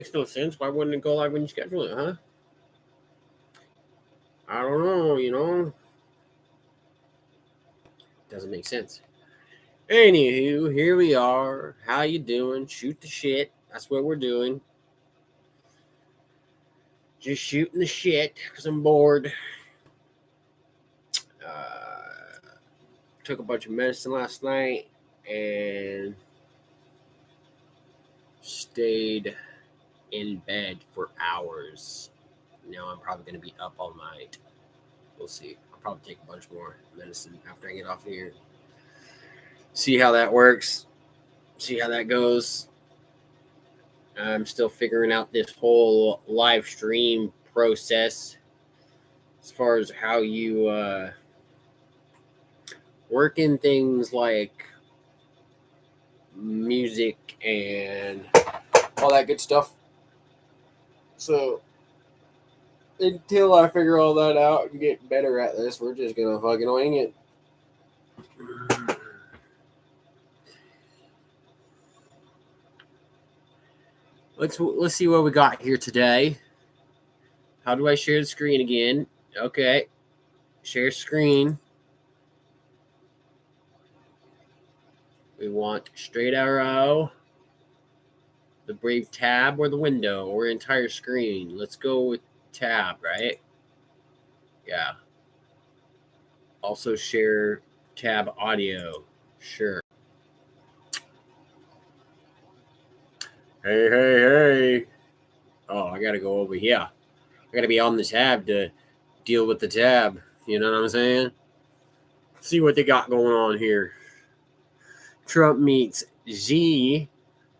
Makes no sense. Why wouldn't it go live when you schedule it, huh? I don't know. Doesn't make sense. Anywho, here we are. How you doing? Shoot the shit. That's what we're doing. Just shooting the shit because I'm bored. Took a bunch of medicine last night and stayed in bed for hours. Now I'm probably going to be up all night. We'll see. I'll probably take a bunch more medicine after I get off here. See how that works. See how that goes. I'm still figuring out this whole live stream process as far as how you work in things like music and all that good stuff. So until I figure all that out and get better at this, we're just gonna fucking wing it. Let's see what we got here today. How do I share the screen again? Okay. Share screen. We want straight arrow, the brave tab, or the window, or entire screen. Let's go with tab, right? Yeah. Also share tab audio. Sure. Hey. Oh, I gotta go over here. I gotta be on the tab to deal with the tab. You know what I'm saying? See what they got going on here. Trump meets Xi.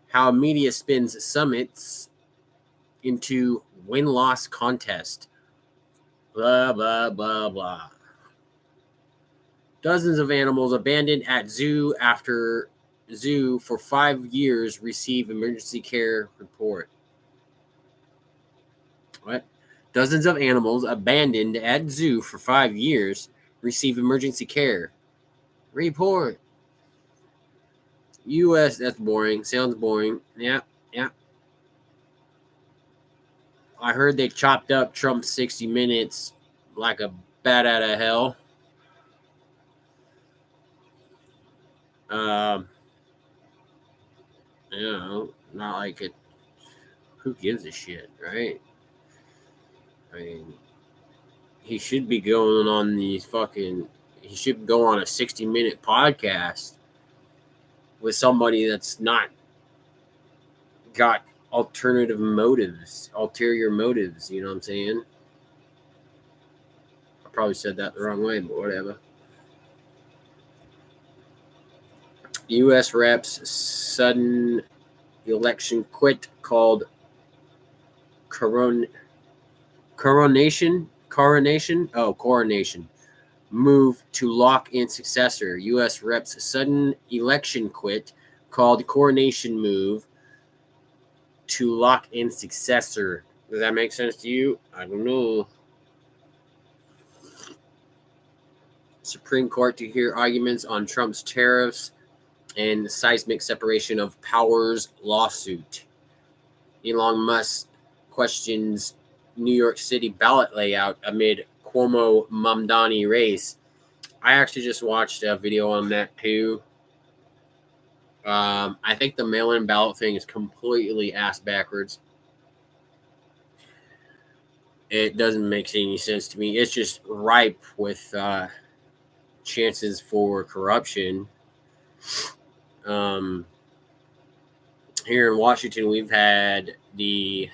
How media spins summits into win-loss contest. Blah, blah, blah, blah. Dozens of animals abandoned at zoo after zoo for 5 years receive emergency care report. What? Dozens of animals abandoned at zoo for 5 years receive emergency care report. U.S. That's boring. Sounds boring. Yeah. I heard they chopped up Trump's 60 Minutes like a bat out of hell. Not like it. Who gives a shit, right? I mean, he should be going on these fucking. He should go on a 60-minute podcast with somebody that's not got ulterior motives. You know what I'm saying? I probably said that the wrong way, but whatever. U.S. reps sudden election quit called coronation. Move to lock in successor. U.S. reps sudden election quit called coronation move to lock in successor. Does that make sense to you? I don't know. Supreme Court to hear arguments on Trump's tariffs and seismic separation of powers lawsuit. Elon Musk questions New York City ballot layout amid Cuomo Mamdani race. I actually just watched a video on that too. I think the mail-in ballot thing is completely ass backwards. It doesn't make any sense to me. It's just ripe with chances for corruption. Here in Washington, we've had the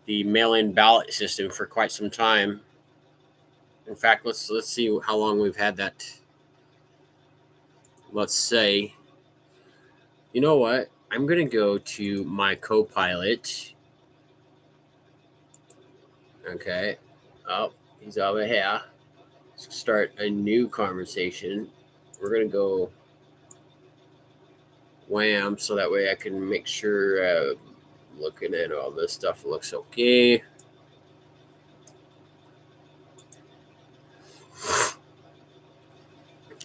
mail-in ballot system for quite some time. In fact, let's see how long we've had that. Let's say, you know what? I'm going to go to my Copilot. Okay. Oh, he's over here. Let's start a new conversation. We're going to go wham, so that way I can make sure looking at all this stuff looks okay.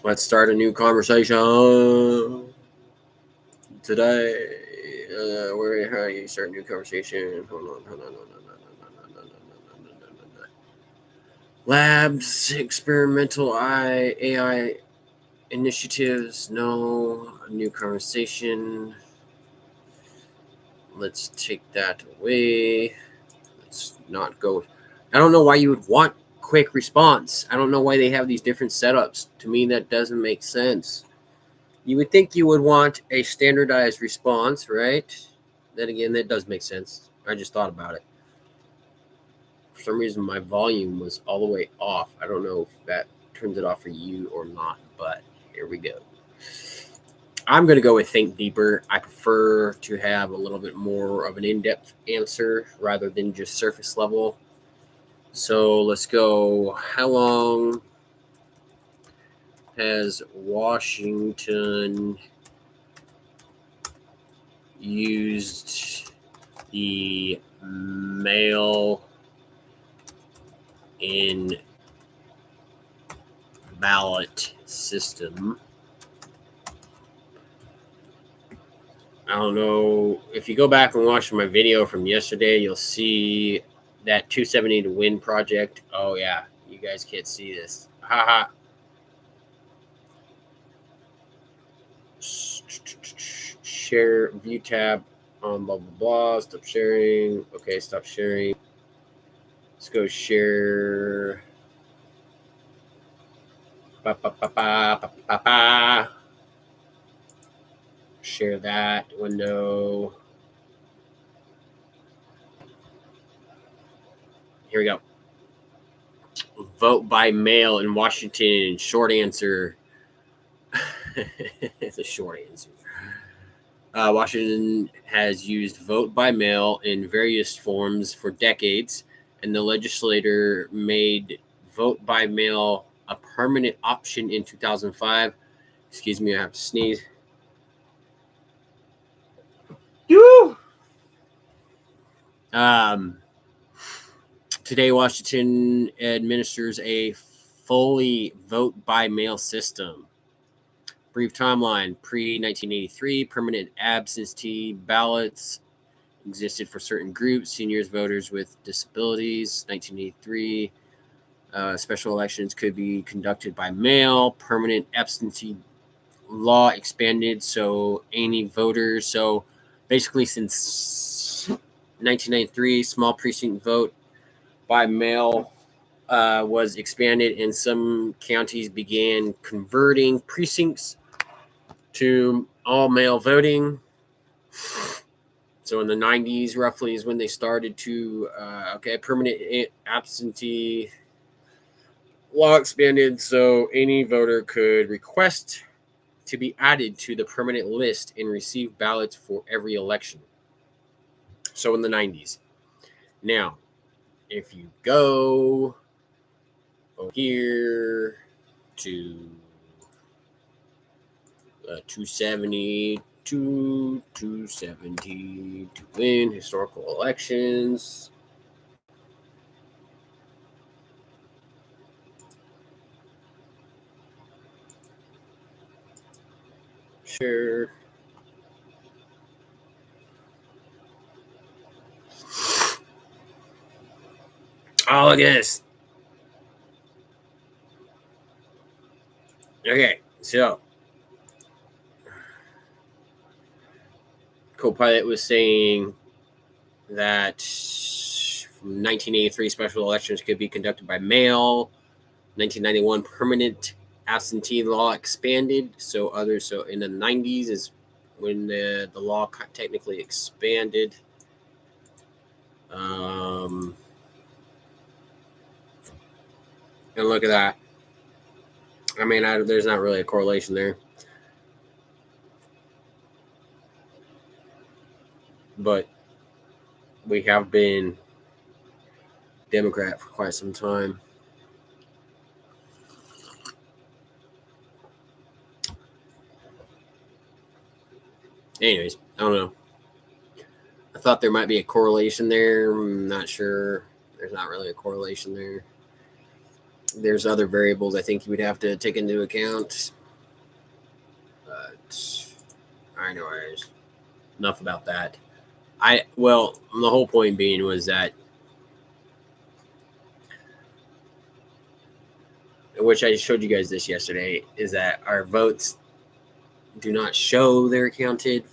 Let's start a new conversation today. Where how do you start a new conversation? Hold on. Labs, experimental AI initiatives, no. A new conversation. Let's take that away. Let's not go. I don't know why you would want quick response. I don't know why they have these different setups. To me, that doesn't make sense. You would think you would want a standardized response, right? Then again, that does make sense. I just thought about it. For some reason, my volume was all the way off. I don't know if that turns it off for you or not, but here we go. I'm going to go with think deeper. I prefer to have a little bit more of an in-depth answer rather than just surface level. So let's go. How long has Washington used the mail in ballot system? I don't know. If you go back and watch my video from yesterday, you'll see that 270 to win project. Oh, yeah. You guys can't see this. Haha. Share view tab on blah, blah, blah. Stop sharing. Okay, stop sharing. Let's go share. Ba, ba, ba, ba, ba, ba, ba. Share that window. Here we go. Vote by mail in Washington. Short answer. It's a short answer. Washington has used vote by mail in various forms for decades, and the legislature made vote by mail a permanent option in 2005. Excuse me, I have to sneeze. Um, Today, Washington administers a fully vote by mail system. Brief timeline: pre-1983, permanent absentee ballots existed for certain groups, seniors, voters with disabilities. 1983, special elections could be conducted by mail. Permanent absentee law expanded, so any voters. So basically, since 1993, small precinct vote by mail was expanded, and some counties began converting precincts to all mail voting. So in the 90s, roughly, is when they started to, permanent absentee law expanded, so any voter could request to be added to the permanent list and receive ballots for every election. So in the 90s. Now, if you go over here to 270 to 270 to win historical elections. Sure. Oh, look at this. Okay, so Copilot was saying that from 1983, special elections could be conducted by mail. 1991, permanent absentee law expanded. So in the 90s is when the law technically expanded. And look at that. I mean, there's not really a correlation there. But we have been Democrat for quite some time. Anyways, I don't know. I thought there might be a correlation there. I'm not sure. There's not really a correlation there. There's other variables I think you would have to take into account. But anyways, enough about that. The whole point being was that, which I showed you guys this yesterday, is that our votes do not show they're counted,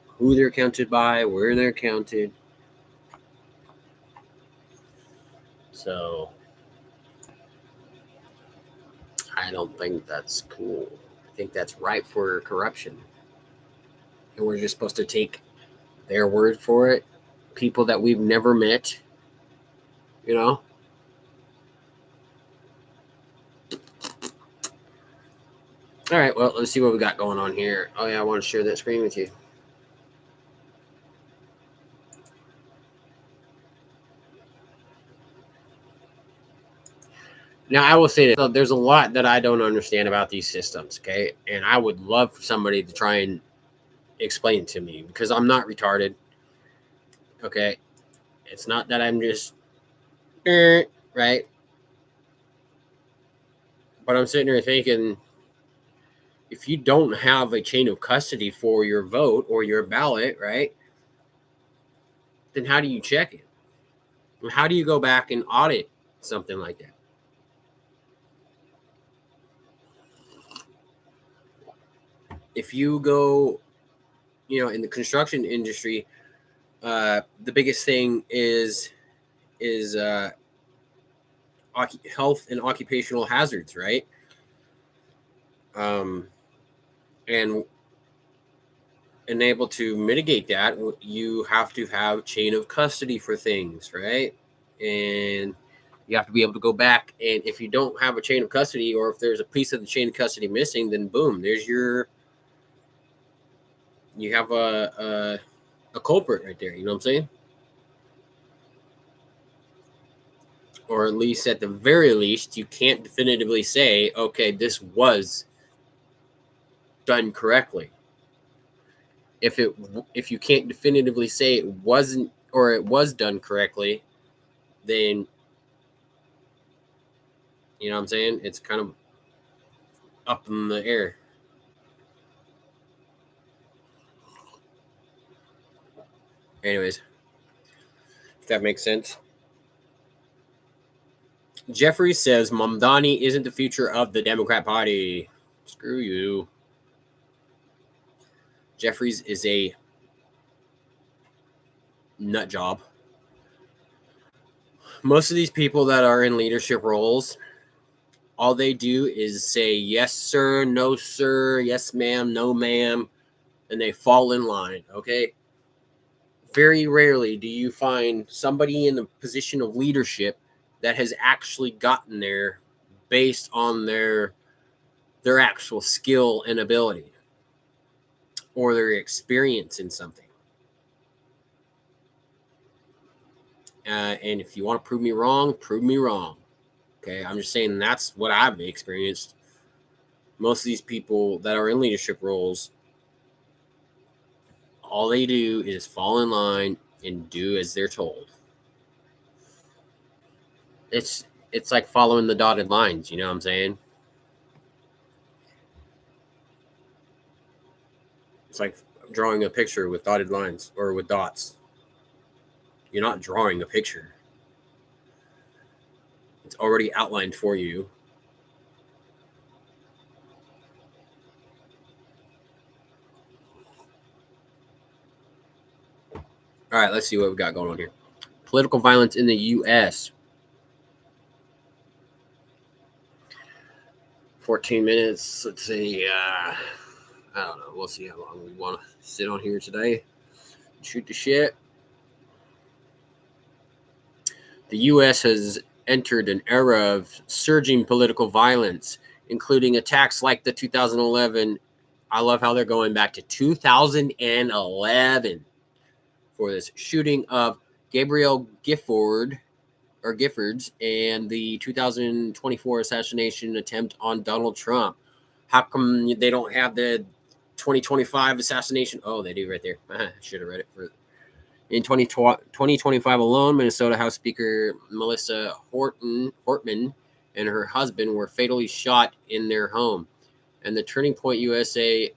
who they're counted by, where they're counted. So I don't think that's cool. I think that's ripe for corruption. And we're just supposed to take their word for it. People that we've never met, you know? All right, well, let's see what we got going on here. Oh, yeah, I want to share that screen with you. Now, I will say that there's a lot that I don't understand about these systems, okay? And I would love for somebody to try and explain it to me because I'm not retarded, okay? It's not that I'm just, right? But I'm sitting here thinking, if you don't have a chain of custody for your vote or your ballot, right, then how do you check it? How do you go back and audit something like that? If you go, in the construction industry, the biggest thing is health and occupational hazards, right? And able to mitigate that, you have to have chain of custody for things, right? And you have to be able to go back, and if you don't have a chain of custody, or if there's a piece of the chain of custody missing, then boom, you have a culprit right there. You know what I'm saying? Or at least, at the very least, you can't definitively say, okay, this was done correctly. If you can't definitively say it wasn't, or it was done correctly, then you know what I'm saying? It's kind of up in the air. Anyways, if that makes sense. Jeffrey says Mamdani isn't the future of the Democrat Party. Screw you. Jeffries is a nut job. Most of these people that are in leadership roles, all they do is say yes sir, no sir, yes ma'am, no ma'am, and they fall in line, okay? Very rarely do you find somebody in a position of leadership that has actually gotten there based on their actual skill and ability or their experience in something. And if you want to prove me wrong, prove me wrong. Okay, I'm just saying that's what I've experienced. Most of these people that are in leadership roles, all they do is fall in line and do as they're told. It's like following the dotted lines, you know what I'm saying? It's like drawing a picture with dotted lines or with dots. You're not drawing a picture. It's already outlined for you. All right, let's see what we got going on here. Political violence in the U.S. 14 minutes. Let's see. I don't know. We'll see how long we want to sit on here today. Shoot the shit. The U.S. has entered an era of surging political violence, including attacks like the 2011. I love how they're going back to 2011 for this shooting of Gabrielle Giffords and the 2024 assassination attempt on Donald Trump. How come they don't have the 2025 assassination? Oh, they do right there. I should have read it for. In 2025 alone, Minnesota House Speaker Melissa Hortman and her husband were fatally shot in their home. And the Turning Point USA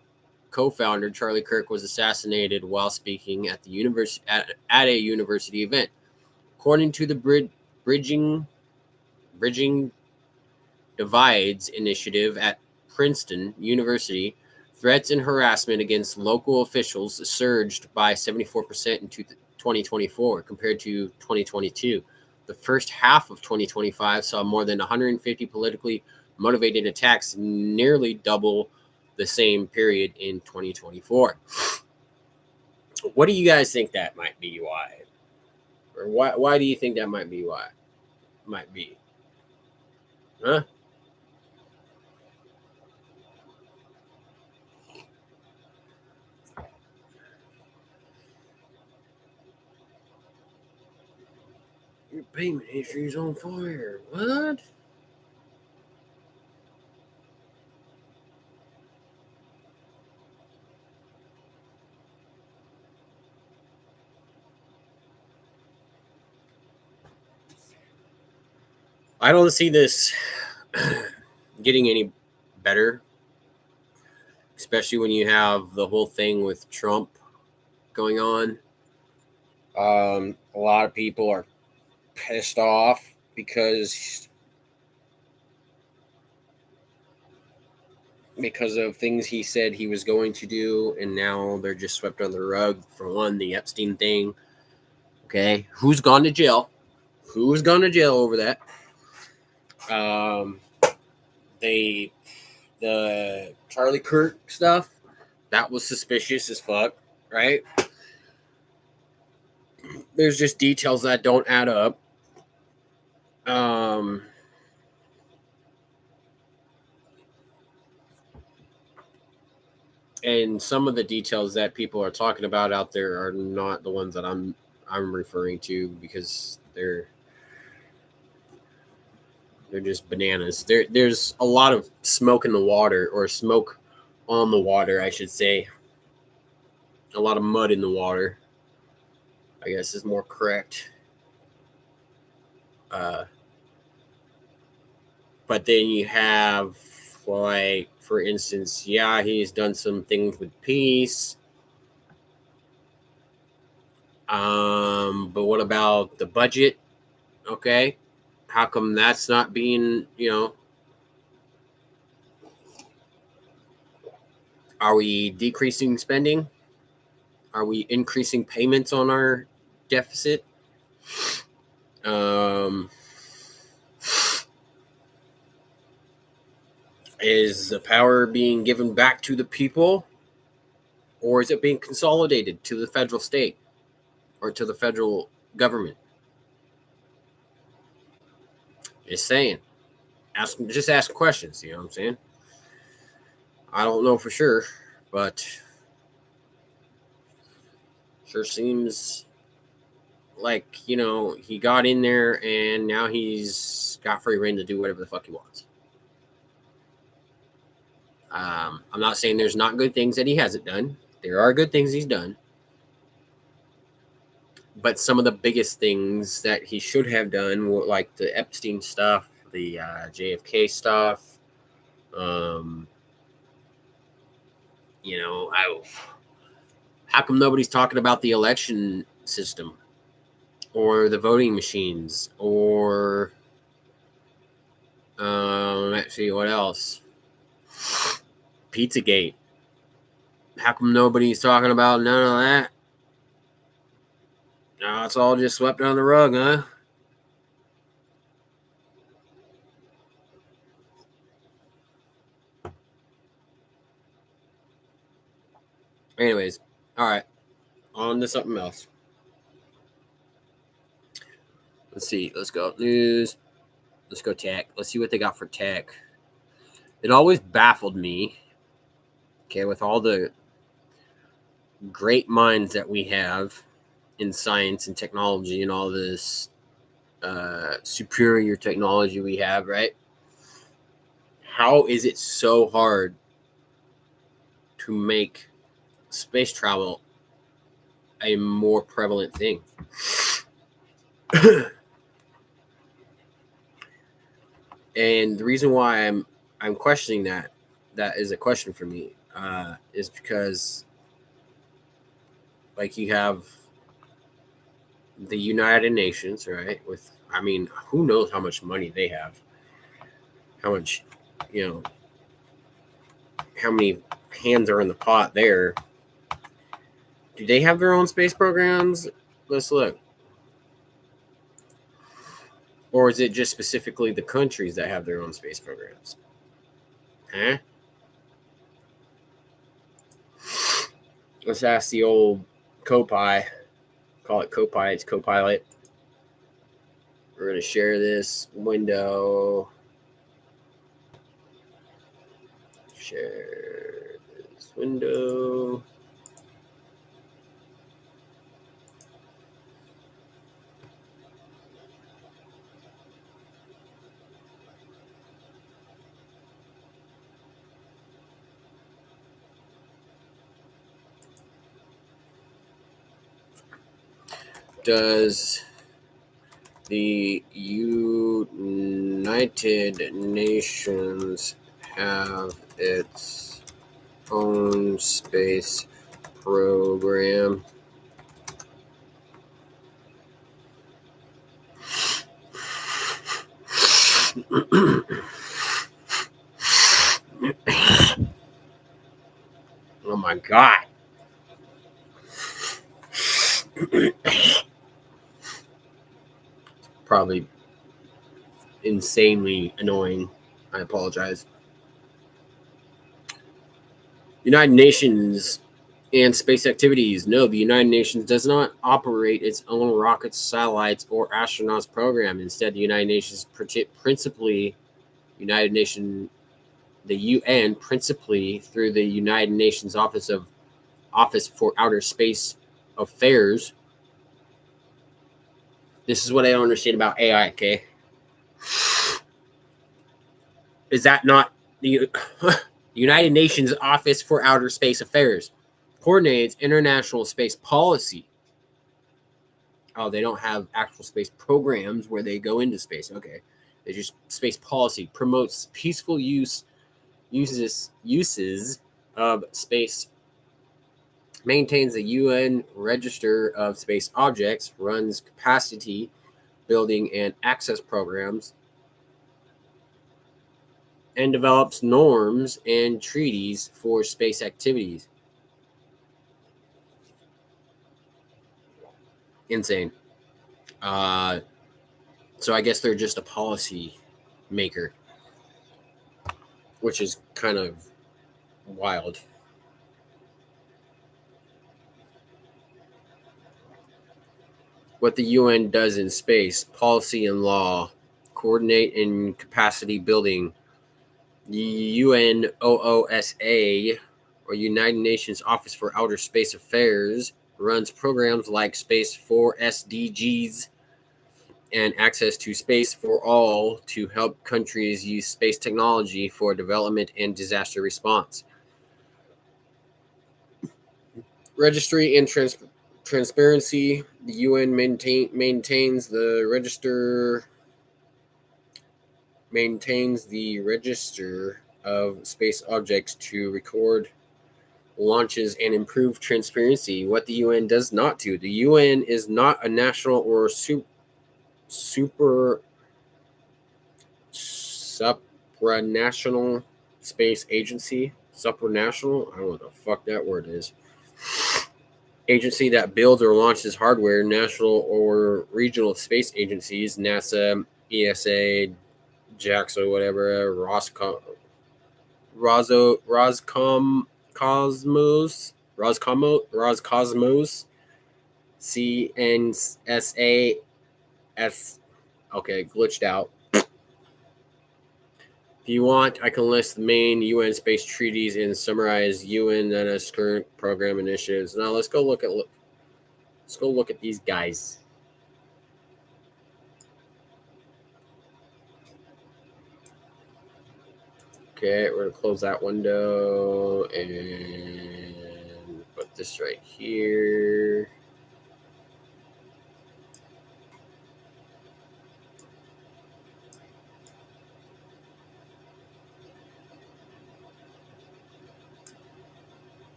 co-founder Charlie Kirk was assassinated while speaking at at a university event. According to the Bridging Divides initiative at Princeton University, threats and harassment against local officials surged by 74% in 2024 compared to 2022. The first half of 2025 saw more than 150 politically motivated attacks, nearly double the same period in 2024. What do you guys think that might be? Why? Or why do you think that might be why? Might be. Huh? Your payment history is on fire. What? I don't see this getting any better, especially when you have the whole thing with Trump going on. A lot of people are pissed off because of things he said he was going to do, and now they're just swept under the rug. For one, the Epstein thing. Okay, who's gone to jail? Who's gone to jail over that? They the Charlie Kirk stuff, that was suspicious as fuck, right? There's just details that don't add up. And some of the details that people are talking about out there are not the ones that I'm referring to, because they're just bananas. There's a lot of smoke in the water, or smoke on the water, I should say. A lot of mud in the water, I guess, is more correct. But then you have, like, for instance, yeah, he's done some things with peace. But what about the budget? Okay, how come that's not being, are we decreasing spending? Are we increasing payments on our deficit? Is the power being given back to the people, or is it being consolidated to the federal state or to the federal government? Just saying. Just ask questions, you know what I'm saying? I don't know for sure, but sure seems like, he got in there and now he's got free reign to do whatever the fuck he wants. I'm not saying there's not good things that he hasn't done. There are good things he's done. But some of the biggest things that he should have done, like the Epstein stuff, the JFK stuff, how come nobody's talking about the election system or the voting machines, or let's see, what else? Pizzagate. How come nobody's talking about none of that? No, it's all just swept under the rug, huh? Anyways, all right. On to something else. Let's see. Let's go news. Let's go tech. Let's see what they got for tech. It always baffled me, okay, with all the great minds that we have in science and technology and all this superior technology we have, right? How is it so hard to make space travel a more prevalent thing? And the reason why I'm questioning that is a question for me. is because like you have the United Nations, right? With I mean, who knows how much money they have? How much, you know, how many hands are in the pot there? Do they have their own space programs? Let's look. Or is it just specifically the countries that have their own space programs? Huh? Let's ask the old Copi. Call it Copi. It's Copilot. We're going to share this window. Share this window. Does the United Nations have its own space program? Oh my god. Probably insanely annoying. I apologize. United Nations and space activities. No, the United Nations does not operate its own rockets, satellites, or astronauts program. Instead, the United Nations principally United Nation the UN principally through the United Nations Office for Outer Space Affairs. This is what I don't understand about AI, okay? Is that not the United Nations Office for Outer Space Affairs coordinates international space policy? Oh, they don't have actual space programs where they go into space. Okay. They just space policy promotes peaceful uses of space, maintains the UN Register of Space Objects, runs capacity building and access programs, and develops norms and treaties for space activities. Insane. So I guess they're just a policy maker, which is kind of wild. What the UN does in space, policy and law, coordinate in capacity building. The UNOOSA, or United Nations Office for Outer Space Affairs, runs programs like Space for SDGs and Access to Space for All to help countries use space technology for development and disaster response. Registry and transparency. The UN maintains the register of space objects to record launches and improve transparency. What the UN does not do. The UN is not a national or supranational space agency. Supranational? I don't know what the fuck that word is. Agency that builds or launches hardware. National or regional space agencies. NASA, ESA, JAXA, whatever. Roscosmos, CNSA, okay, glitched out. If you want, I can list the main UN space treaties and summarize UN's current program initiatives. Now let's go look at these guys. Okay, we're gonna close that window and put this right here.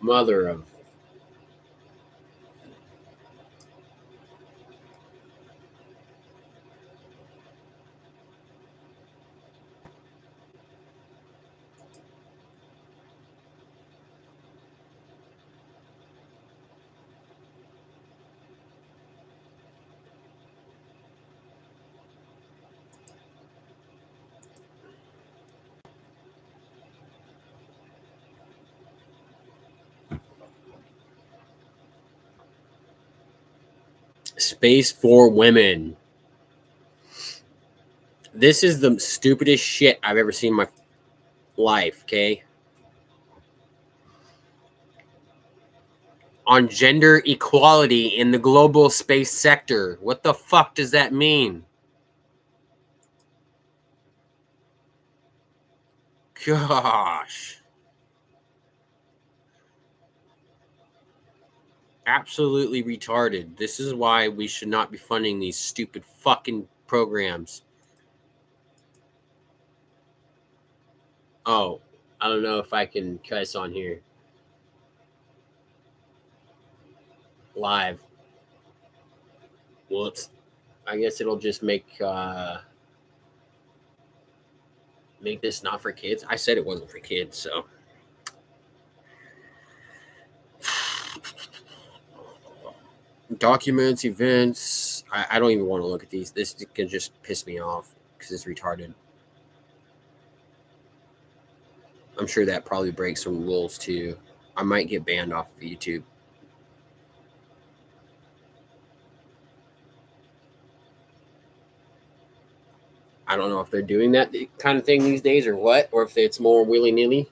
Mother of. Space for women. This is the stupidest shit I've ever seen in my life, okay? On gender equality in the global space sector. What the fuck does that mean? Gosh. Absolutely retarded. This is why we should not be funding these stupid fucking programs. Oh, I don't know if I can cuss on here. Live. Well, I guess it'll just make this not for kids. I said it wasn't for kids, so. Documents, events. I don't even want to look at these. This can just piss me off because it's retarded. I'm sure that probably breaks some rules too. I might get banned off of YouTube. I don't know if they're doing that kind of thing these days or what, or if it's more willy-nilly.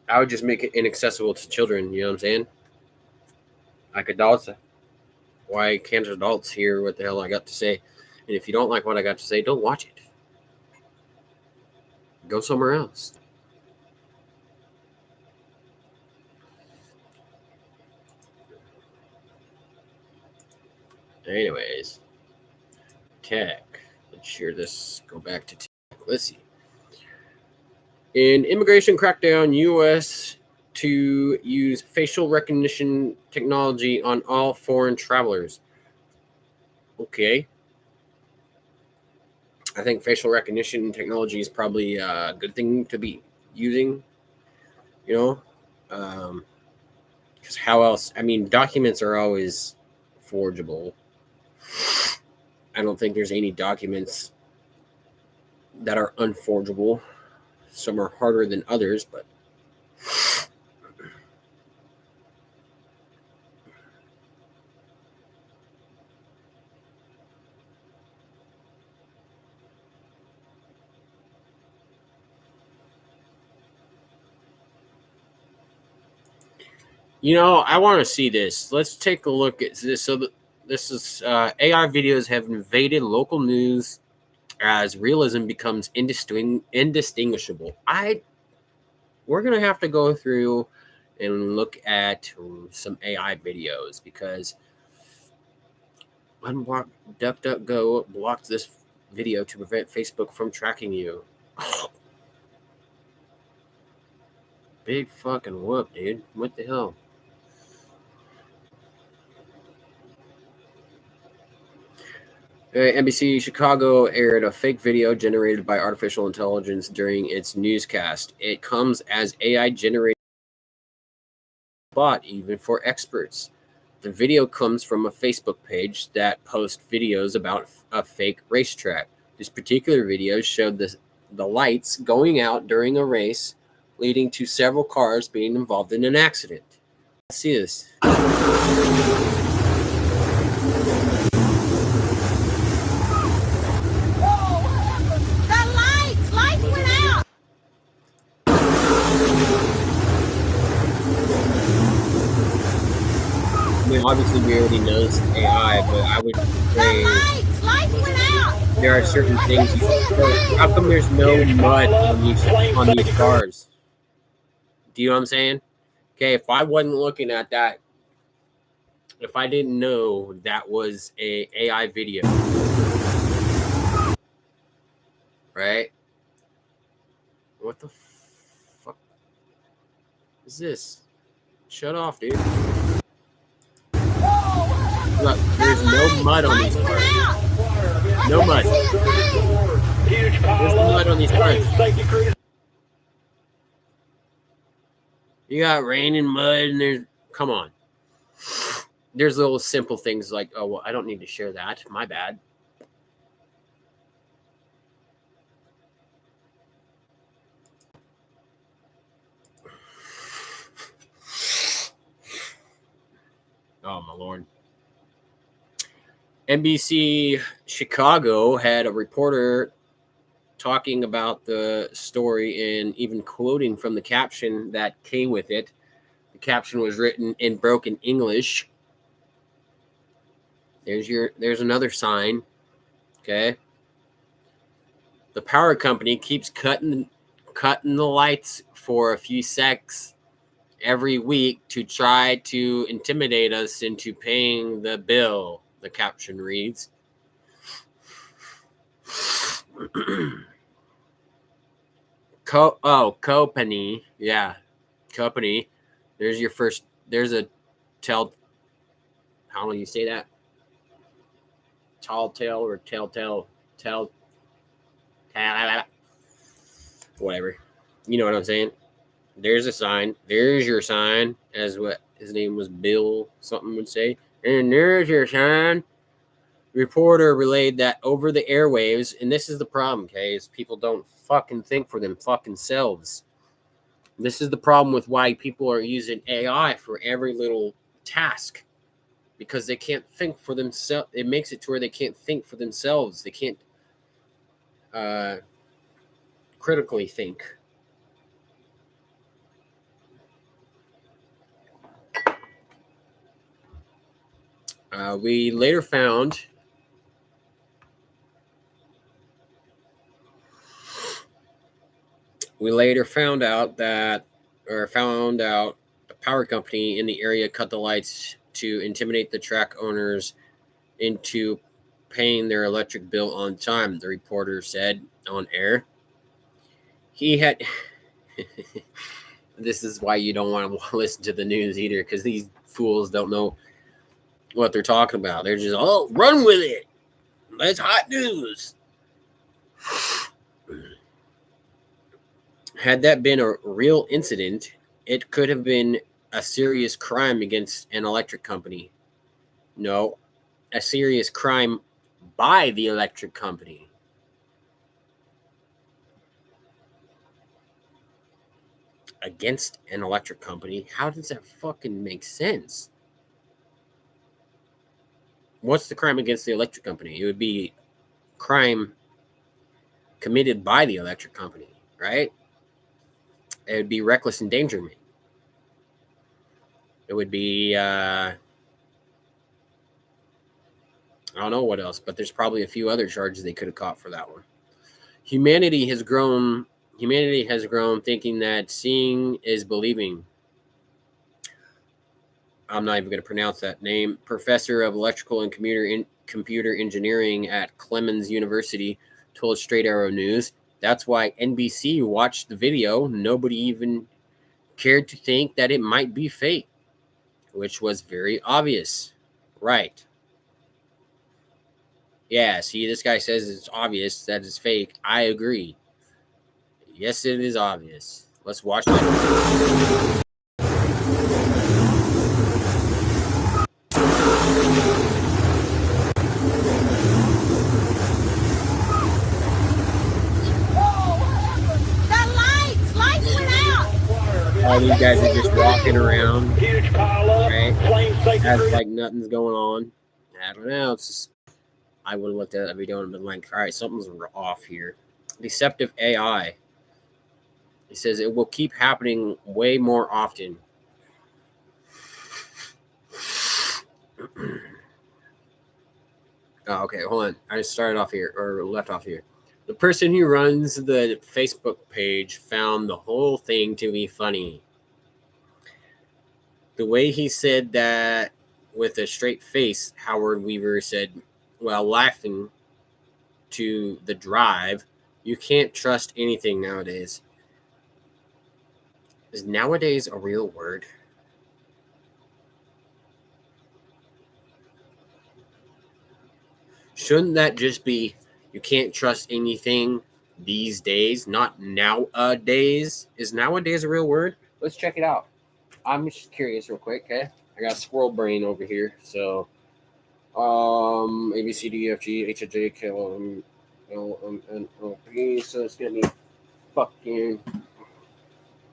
I would just make it inaccessible to children, you know what I'm saying? Like adults. Why can't adults hear what the hell I got to say? And if you don't like what I got to say, don't watch it. Go somewhere else. Anyways, tech. Let's share this. Go back to tech. Let's see. In immigration crackdown, U.S. to use facial recognition technology on all foreign travelers. Okay. I think facial recognition technology is probably a good thing to be using, you know? Because how else? I mean, documents are always forgeable. I don't think there's any documents that are unforgeable. Some are harder than others, but I want to see this. Let's take a look at this. So this is AI videos have invaded local news as realism becomes indistinguishable. We're gonna have to go through and look at some AI videos because DuckDuckGo blocked this video to prevent Facebook from tracking you. Big fucking whoop, dude. What the hell? NBC Chicago aired a fake video generated by artificial intelligence during its newscast. It comes as AI generated bot, even for experts. The video comes from a Facebook page that posts videos about a fake racetrack. This particular video showed the lights going out during a race, leading to several cars being involved in an accident. Let's see this. I mean, obviously, we already know this is AI, but I would say there are certain things. How come there's no mud on these cars? Do you know what I'm saying? Okay, if I wasn't looking at that, if I didn't know that was a AI video, right? What the fuck? What's this? Shut off, dude. Look, there's no mud on these parts. No mud. There's no mud on these parts. You got rain and mud, and there's... Come on. There's little simple things like, oh, well, I don't need to share that. My bad. Oh, my Lord. NBC Chicago had a reporter talking about the story and even quoting from the caption that came with it. The caption was written in broken English. There's another sign. Okay. The power company keeps cutting the lights for a few secs every week to try to intimidate us into paying the bill, the caption reads. Company. Yeah. Company. There's a how do you say that? Tall tale or telltale. Whatever. You know what I'm saying? There's a sign. There's your sign, as what his name was, Bill something would say. And there's your sign. Reporter relayed that over the airwaves, and this is the problem, okay, is people don't fucking think for them fucking selves. This is the problem with why people are using AI for every little task, because they can't think for themselves. It makes it to where they can't think for themselves. They can't critically think. We later found out the power company in the area cut the lights to intimidate the track owners into paying their electric bill on time, the reporter said on air. He had... This is why you don't want to listen to the news either, because these fools don't know what they're talking about. They're just, oh, run with it. That's hot news. Had that been a real incident, it could have been a serious crime against an electric company. No, a serious crime by the electric company. Against an electric company? How does that fucking make sense? What's the crime against the electric company? It would be crime committed by the electric company, right? It would be reckless endangerment. It would be, I don't know what else, but there's probably a few other charges they could have caught for that one. Humanity has grown thinking that seeing is believing. I'm not even going to pronounce that name. Professor of electrical and computer engineering at Clemens University told Straight Arrow News. That's why NBC watched the video. Nobody even cared to think that it might be fake, which was very obvious. Right. Yeah, see, this guy says it's obvious that it's fake. I agree. Yes, it is obvious. Let's watch it. All these guys are just walking around, right? As like nothing's going on. I don't know. It's just, I would have looked at that video and been like, all right, something's off here. Deceptive AI. He says it will keep happening way more often. Oh, okay, hold on. I started off here, or left off here. The person who runs the Facebook page found the whole thing to be funny. The way he said that with a straight face, Howard Weaver said, while laughing to the drive, you can't trust anything nowadays. Is nowadays a real word? Shouldn't that just be you can't trust anything these days, not nowadays? Is nowadays a real word? Let's check it out. I'm just curious real quick, okay? I got squirrel brain over here. So A B C D E F G H I J K L M N O P. So it's gonna be fucking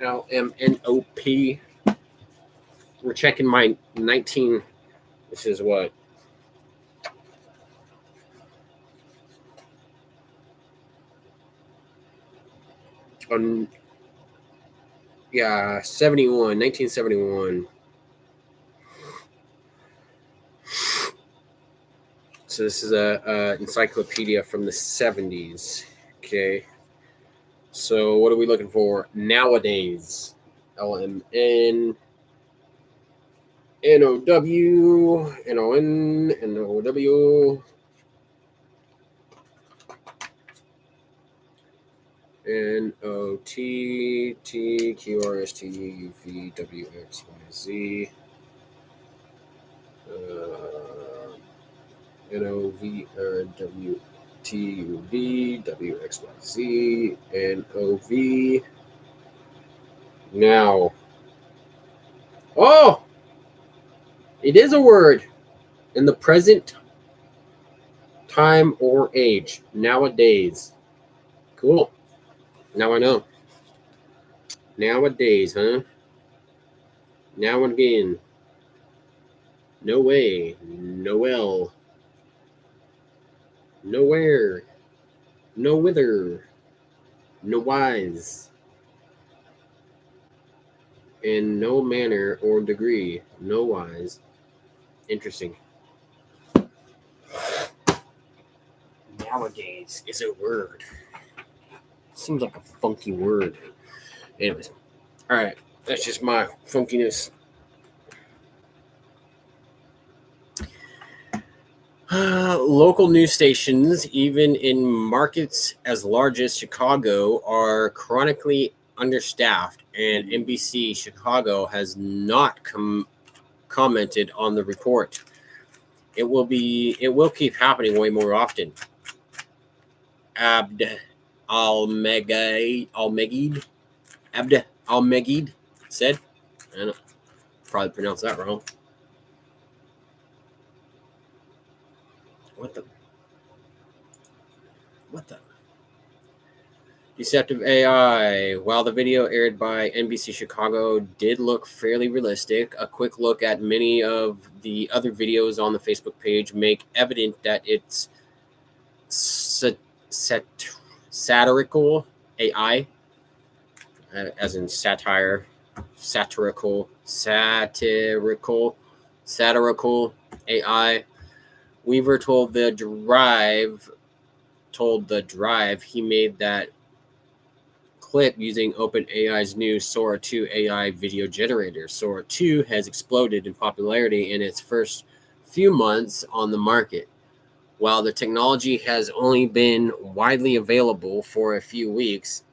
L M N O P. We're checking my 19. This is what? On yeah, 71, 1971. So this is a encyclopedia from the 70s. Okay. So what are we looking for nowadays? LMN NOW NON NOW NOT TQRST UVWXYZ NOV or WTUV WXYZ NOV. Now, oh, it is a word in the present time or age nowadays. Cool. Now I know. Nowadays, huh? Now and again. No way. Noel. Nowhere. No whither. No wise. In no manner or degree. No wise. Interesting. Nowadays is a word. Seems like a funky word. Anyways. Alright. That's just my funkiness. Local news stations, even in markets as large as Chicago, are chronically understaffed, and NBC Chicago has not commented on the report. It will keep happening way more often. Abd Al-Megid Abd Al-Megid said. I don't know, probably pronounced that wrong. What the? Deceptive AI. While the video aired by NBC Chicago did look fairly realistic, a quick look at many of the other videos on the Facebook page make evident that it's satirical AI, as in satire, satirical AI. Weaver told the Drive he made that clip using OpenAI's new Sora 2 AI video generator. Sora 2 has exploded in popularity in its first few months on the market. While the technology has only been widely available for a few weeks,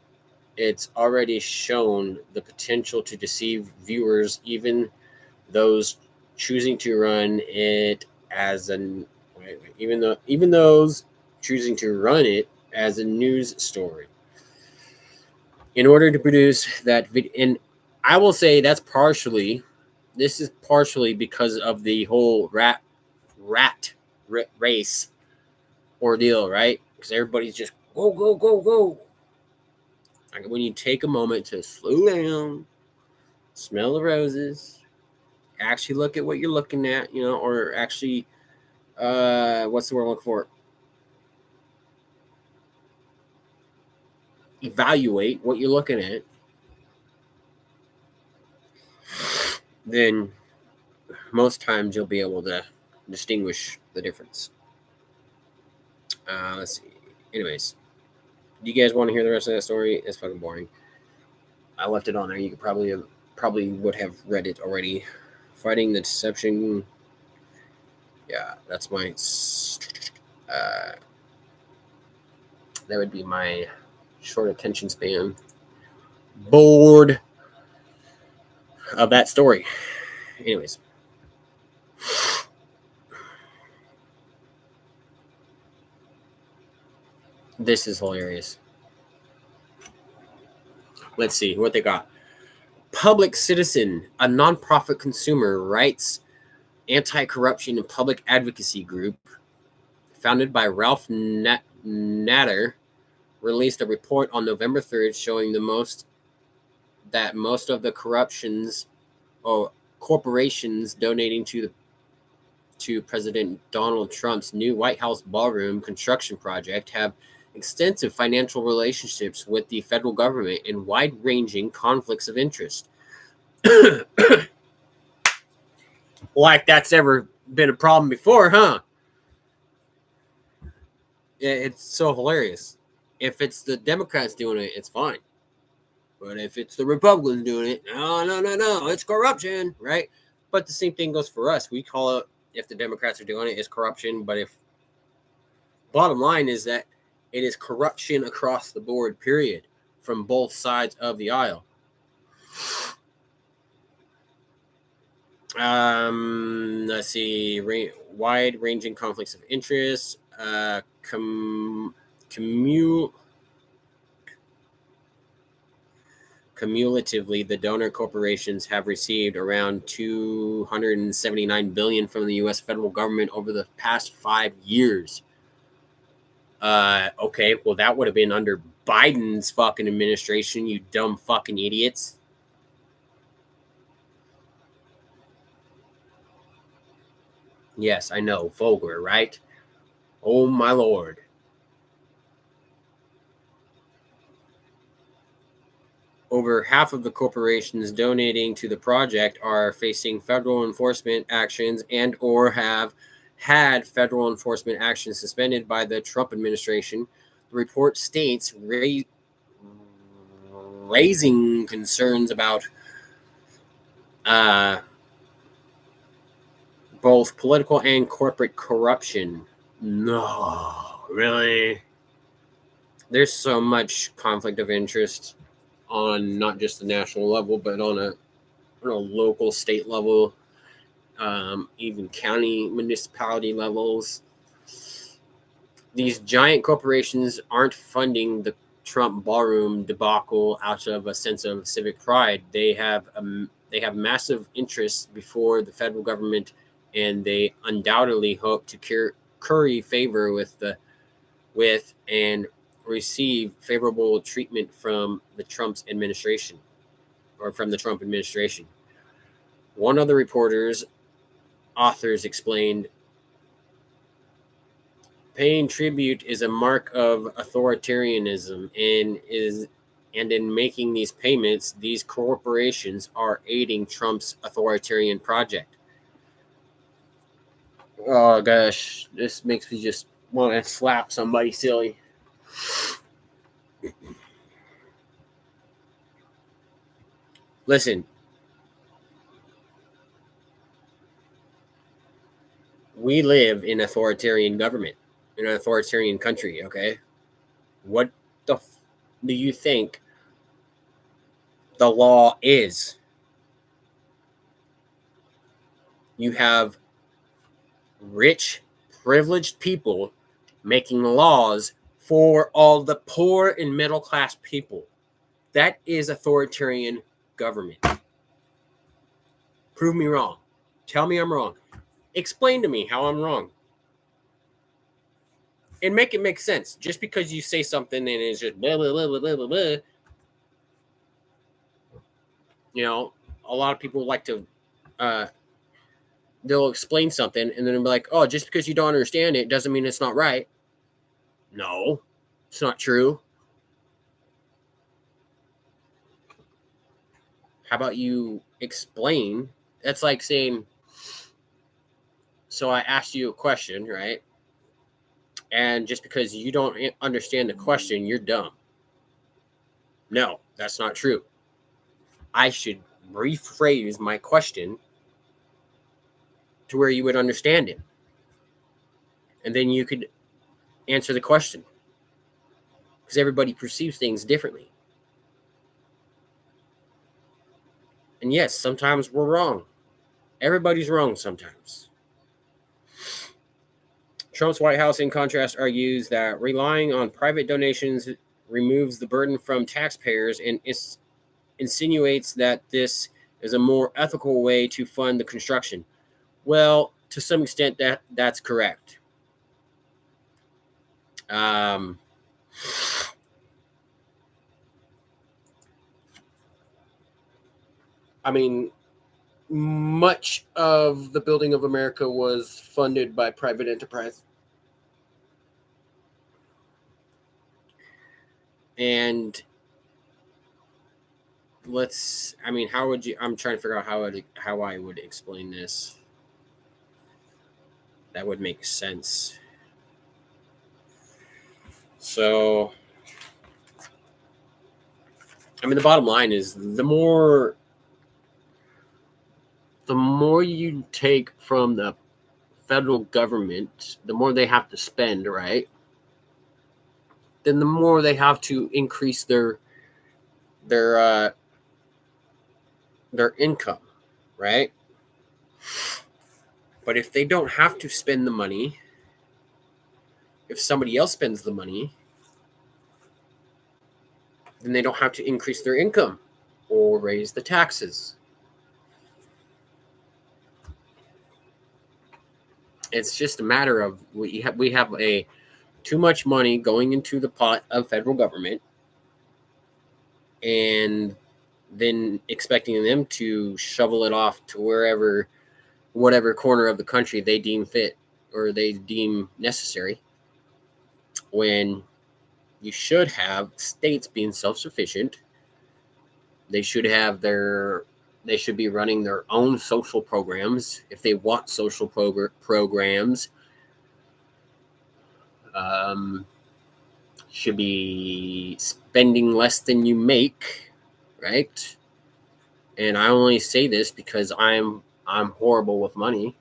it's already shown the potential to deceive viewers, even those choosing to run it as even those choosing to run it as a news story. In order to produce that video, and I will say this is partially because of the whole rat race ordeal, right? Because everybody's just go go go go. Like when you take a moment to slow down, smell the roses, actually look at what you're looking at, or actually, what's the word I'm looking for? Evaluate what you're looking at, then most times you'll be able to distinguish the difference. Let's see. Anyways, do you guys want to hear the rest of that story? It's fucking boring. I left it on there. You could probably would have read it already. Fighting the deception. Yeah, that's my. That would be my short attention span. Bored. of that story. Anyways. This is hilarious. Let's see what they got. Public Citizen, a nonprofit consumer rights, anti-corruption, and public advocacy group founded by Ralph Nader, released a report on November 3rd showing most of the corruptions or corporations donating to President Donald Trump's new White House ballroom construction project have extensive financial relationships with the federal government and wide-ranging conflicts of interest. Like that's ever been a problem before, huh? It's so hilarious. If it's the Democrats doing it, it's fine. But if it's the Republicans doing it, no, it's corruption, right? But the same thing goes for us. We call it, if the Democrats are doing it, it's corruption. But if bottom line is that it is corruption across the board, period, from both sides of the aisle. Let's see, wide-ranging conflicts of interest, cumulatively, the donor corporations have received around $279 billion from the U.S. federal government over the past 5 years. Okay, well, that would have been under Biden's fucking administration, you dumb fucking idiots. Yes, I know, Vogler, right? Oh, my Lord. Over half of the corporations donating to the project are facing federal enforcement actions and or have had federal enforcement actions suspended by the Trump administration. The report states raising concerns about both political and corporate corruption. No, really? There's so much conflict of interest on not just the national level, but on a local, state level, even county, municipality levels. These giant corporations aren't funding the Trump ballroom debacle out of a sense of civic pride. They have massive interests before the federal government, and they undoubtedly hope to curry favor with and receive favorable treatment from the Trump administration. One of the authors explained, paying tribute is a mark of authoritarianism, and in making these payments, these corporations are aiding Trump's authoritarian project. Oh gosh, this makes me just want to slap somebody silly. Listen, we live in authoritarian government, in an authoritarian country, okay? What do you think the law is? You have rich, privileged people making laws for all the poor and middle class people. That is authoritarian government. Prove me wrong. Tell me I'm wrong. Explain to me how I'm wrong. And make it make sense. Just because you say something and it's just blah, blah, blah, blah, blah, blah. You know, a lot of people like to, they'll explain something and then they'll be like, oh, just because you don't understand it doesn't mean it's not right. No, it's not true. How about you explain? That's like saying, so I asked you a question, right? And just because you don't understand the question, you're dumb. No, that's not true. I should rephrase my question to where you would understand it. And then you could answer the question. Because everybody perceives things differently. And yes, sometimes we're wrong. Everybody's wrong sometimes. Trump's White House, in contrast, argues that relying on private donations removes the burden from taxpayers and insinuates that this is a more ethical way to fund the construction. Well, to some extent, that's correct. Um, I mean, much of the building of America was funded by private enterprise. And how would you, I'm trying to figure out how I would explain this. That would make sense. So, the bottom line is the more you take from the federal government, the more they have to spend, right? Then the more they have to increase their uh, their income, right? But if they don't have to spend the money, if somebody else spends the money, then they don't have to increase their income or raise the taxes. It's just a matter of we have a too much money going into the pot of federal government, and then expecting them to shovel it off to whatever corner of the country they deem fit or they deem necessary, when you should have states being self-sufficient. They should be running their own social programs if they want social programs. Um, should be spending less than you make, right? And I only say this because I'm horrible with money.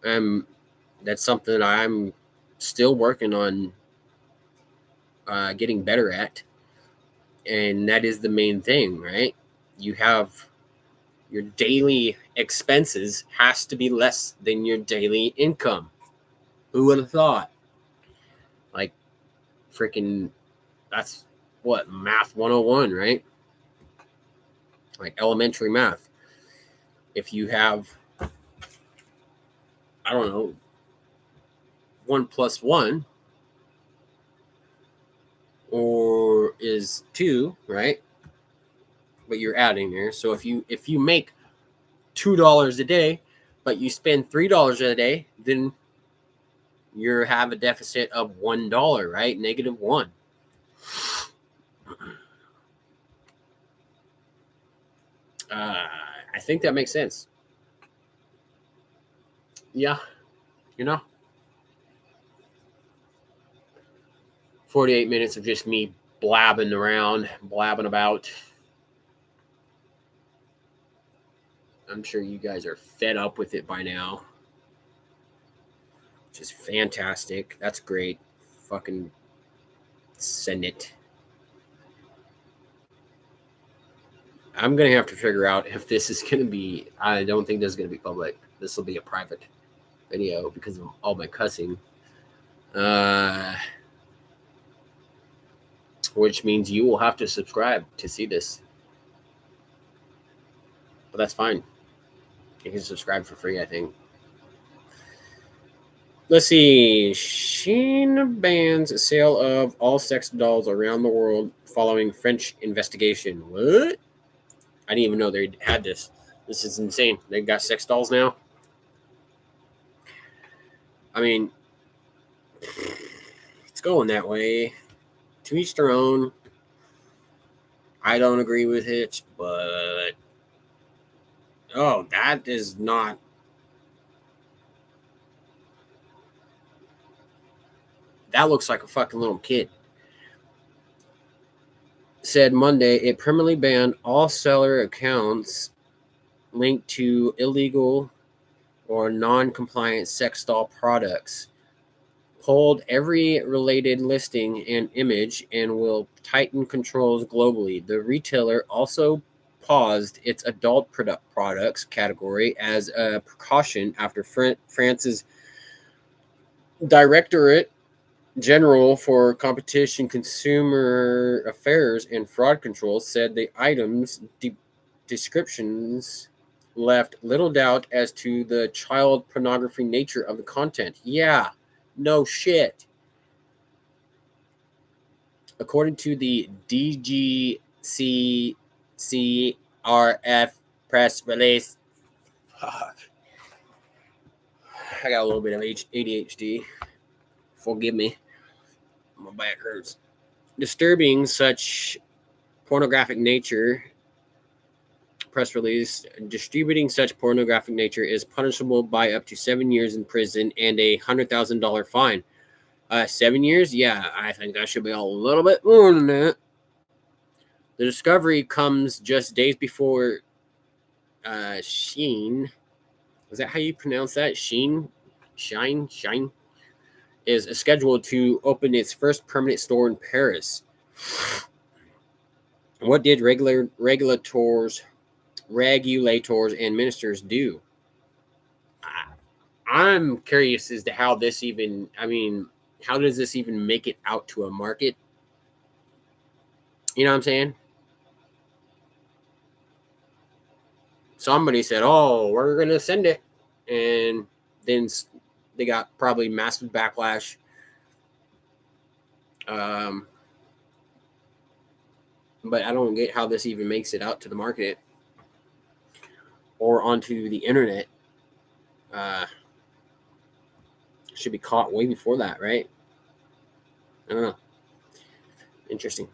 That's something that I'm still working on getting better at, and that is the main thing, right? You have your daily expenses has to be less than your daily income. Who would have thought? Like, freaking, that's what math 101, right? Like elementary math. If you have, I don't know, 1 plus 1 or is 2, right? But you're adding there. So if you make $2 a day, but you spend $3 a day, then you have a deficit of $1, right? -1. I think that makes sense. Yeah, you know, 48 minutes of just me blabbing around, blabbing about. I'm sure you guys are fed up with it by now. Which is fantastic. That's great. Fucking send it. I'm gonna have to figure out if this is gonna be. I don't think this is gonna be public. This will be a private video because of all my cussing. Which means you will have to subscribe to see this. But that's fine. You can subscribe for free, I think. Let's see. Shein bans sale of all sex dolls around the world following French investigation. What? I didn't even know they had this. This is insane. They got sex dolls now. I mean, it's going that way. To each their own. I don't agree with it, but that is not. That looks like a fucking little kid. Said Monday it permanently banned all seller accounts linked to illegal or non-compliant sex doll products, pulled every related listing and image, and will tighten controls globally. The retailer also paused its adult products category as a precaution after France's Directorate General for Competition, Consumer Affairs, and Fraud Control said the items' descriptions left little doubt as to the child pornography nature of the content. Yeah, no shit. According to the DGCCRF press release, fuck, I got a little bit of ADHD. Forgive me. My back hurts. Disturbing such pornographic nature, press release, distributing such pornographic nature is punishable by up to 7 years in prison and a $100,000 fine. 7 years? Yeah, I think that should be a little bit more than that. The discovery comes just days before Sheen. Is that how you pronounce that? Sheen? Shine? Is scheduled to open its first permanent store in Paris. What did regulators and ministers do? I'm curious as to how this even, how does this even make it out to a market? You know what I'm saying? Somebody said, oh, we're going to send it. And then they got probably massive backlash. But I don't get how this even makes it out to the market or onto the internet. Should be caught way before that, right? I don't know. Interesting.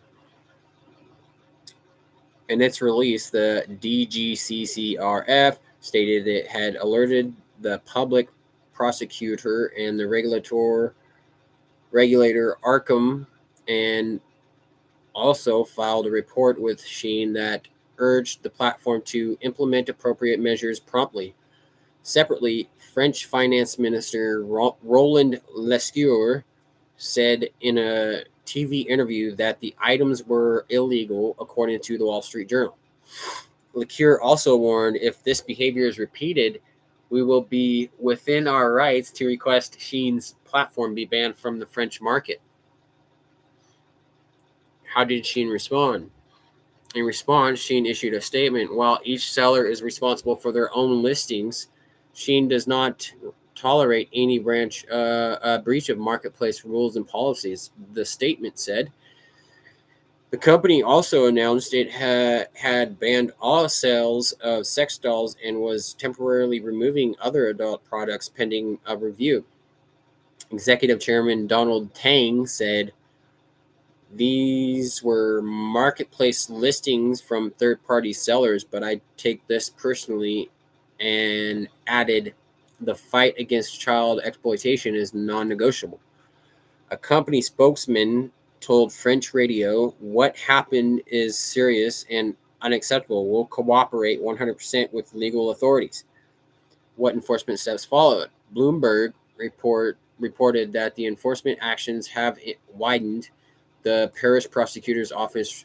In its release, the DGCCRF stated it had alerted the public prosecutor and the regulator Arkham, and also filed a report with Sheen that urged the platform to implement appropriate measures promptly. Separately, French Finance Minister Roland Lescure said in a TV interview that the items were illegal, according to the Wall Street Journal. Lescure also warned if this behavior is repeated, we will be within our rights to request Sheen's platform be banned from the French market. How did Sheen respond? In response, Sheen issued a statement. While each seller is responsible for their own listings, Sheen does not tolerate any breach of marketplace rules and policies, the statement said. The company also announced it had banned all sales of sex dolls and was temporarily removing other adult products pending a review. Executive Chairman Donald Tang said, these were marketplace listings from third-party sellers, but I take this personally, and added, the fight against child exploitation is non-negotiable. A company spokesman told French radio, what happened is serious and unacceptable. We'll cooperate 100% with legal authorities. What enforcement steps followed? Bloomberg reported that the enforcement actions have widened. The Paris prosecutor's office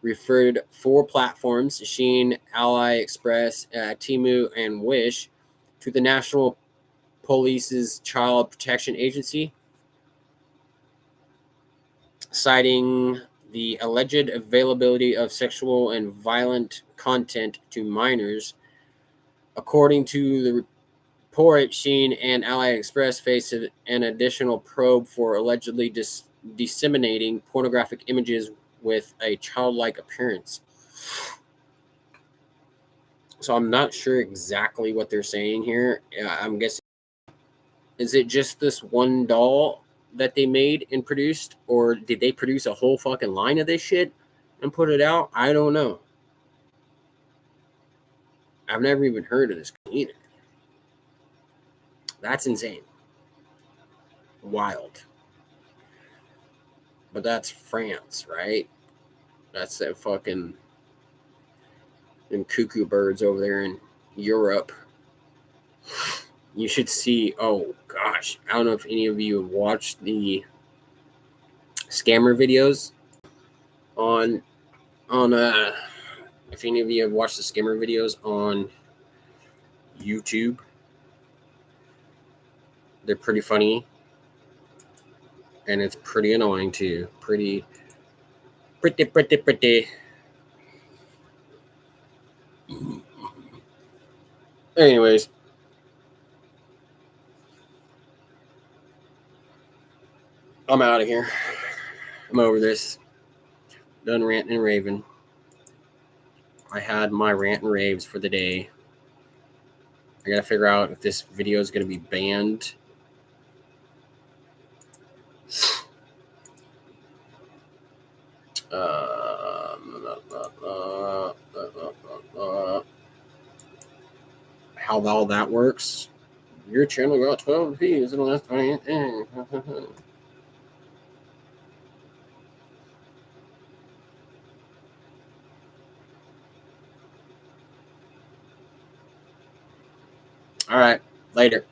referred 4 platforms, Shein, AliExpress, Temu, and Wish, to the National Police's Child Protection Agency, citing the alleged availability of sexual and violent content to minors. According to the report, Shein and AliExpress faced an additional probe for allegedly disseminating pornographic images with a childlike appearance. So I'm not sure exactly what they're saying here. I'm guessing, is it just this one doll that they made and produced, or did they produce a whole fucking line of this shit and put it out? I don't know. I've never even heard of this either. That's insane. Wild. But that's France, right? That's that fucking them cuckoo birds over there in Europe. You should see, oh gosh, I don't know if any of you have watched the scammer videos on If any of you have watched the skimmer videos on YouTube, they're pretty funny. And it's pretty annoying too. Pretty. Anyways. I'm out of here. I'm over this. Done ranting and raving. I had my rant and raves for the day. I gotta figure out if this video is gonna be banned. How all that works. Your channel got 12 views in the last 20. All right, later.